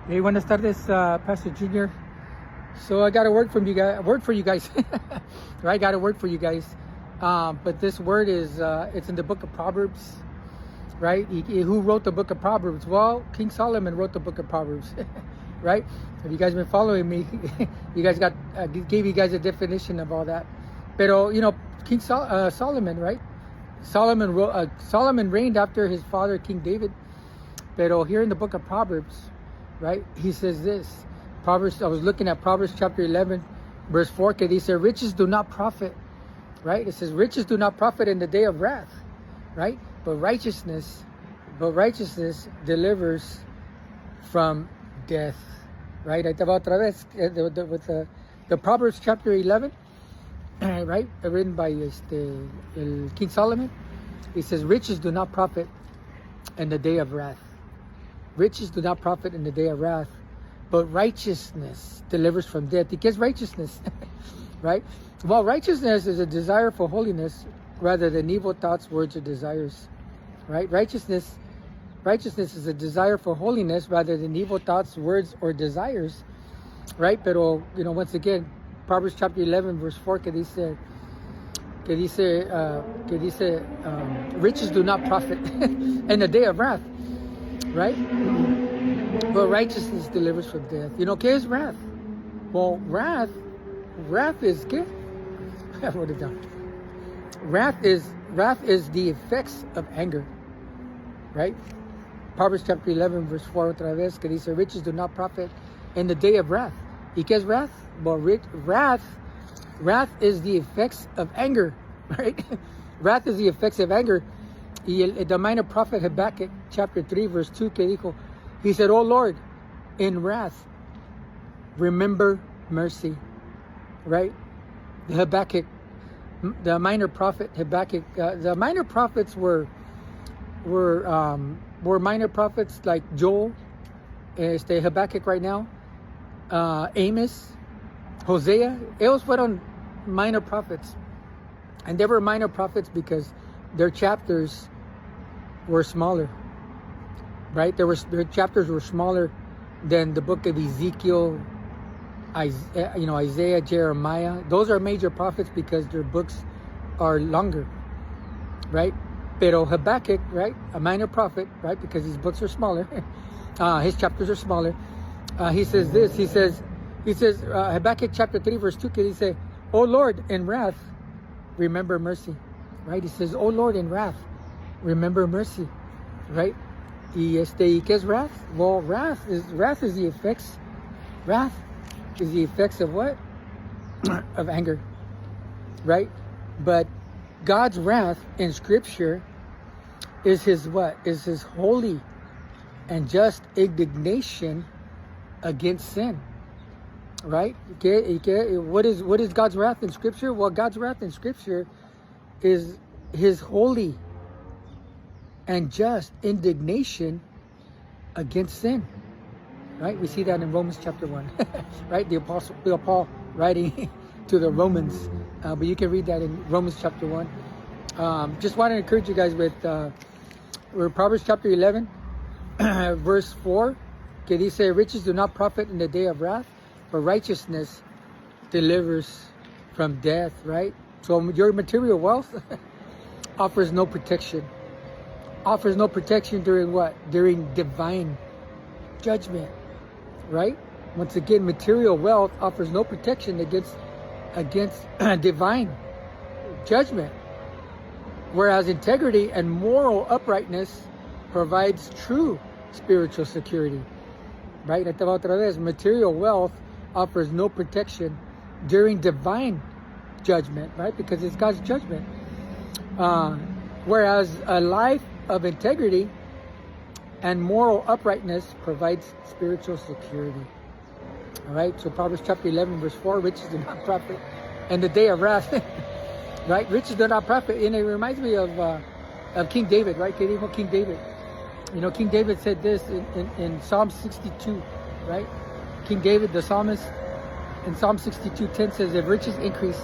Hey, buenas tardes, Pastor Junior. So I got a word from you guys. A word for you guys. I got a word for you guys. But this word is it's in the book of Proverbs, right? Who wrote the book of Proverbs? Well, King Solomon wrote the book of Proverbs, right? Have you guys been following me? You guys got gave you guys a definition of all that. Pero King Solomon, right? Solomon reigned after his father King David. Pero here in the book of Proverbs, right? He says this. Proverbs. I was looking at Proverbs chapter 11, verse 4. Que dice, riches do not profit, right? It says, riches do not profit in the day of wrath, right? But righteousness delivers from death, right? Ahí te va otra vez with the Proverbs chapter 11, right? Written by King Solomon. He says, riches do not profit in the day of wrath. Riches do not profit in the day of wrath, but righteousness delivers from death. ¿Y qué es righteousness? Right? Well, righteousness is a desire for holiness rather than evil thoughts, words, or desires. Right? Righteousness is a desire for holiness rather than evil thoughts, words, or desires. Right? Pero, once again, Proverbs chapter 11, verse 4, que dice, riches do not profit in the day of wrath. Right? But righteousness delivers from death. ¿Qué es wrath? Well, wrath is ¿qué? I wrote it down. Wrath is the effects of anger. Right? Proverbs chapter 11, verse 4, otra vez, que dice, riches do not profit in the day of wrath. ¿Y qué es wrath? Well, wrath is the effects of anger. Right? Wrath is the effects of anger. Y the minor prophet Habakkuk chapter 3 verse 2 que dijo, he said, "Oh Lord, in wrath remember mercy." Right? The minor prophet Habakkuk, the minor prophets were minor prophets like Joel, Habakkuk right now, Amos, Hosea. Ellos fueron minor prophets, and they were minor prophets because their chapters were smaller, right? Their chapters were smaller than the book of Ezekiel, Isaiah, Jeremiah. Those are major prophets because their books are longer, right? Pero Habakkuk, right, a minor prophet, right, because his books are smaller, his chapters are smaller. He says this. He says Habakkuk chapter 3 verse 2. He say, "Oh Lord, in wrath, remember mercy." Right? He says, "Oh Lord, in wrath, remember mercy." Right? ¿Y qué es wrath? Well, wrath is the effects. Wrath is the effects of what? Of anger. Right? But God's wrath in Scripture is His what? Is His holy and just indignation against sin. Right? What is God's wrath in Scripture? Well, God's wrath in Scripture is His holy and just indignation against sin. Right? We see that in Romans chapter 1. Right? The Apostle Paul writing to the Romans. But you can read that in Romans chapter 1. Just want to encourage you guys with Proverbs chapter 11, verse 4. Que dice, riches do not profit in the day of wrath, but righteousness delivers from death. Right? So your material wealth offers no protection. Offers no protection during what? During divine judgment. Right? Once again, material wealth offers no protection against divine judgment. Whereas integrity and moral uprightness provides true spiritual security. Right? Otra vez, material wealth offers no protection during divine judgment, right? Because it's God's judgment. Whereas a life of integrity and moral uprightness provides spiritual security. All right. So Proverbs chapter 11, verse 4: riches do not profit in the day of wrath. Right? Riches do not profit, and it reminds me of King David, right? King David. King David said this in Psalm 62, right? King David, the psalmist, in Psalm 62:10 says, "If riches increase,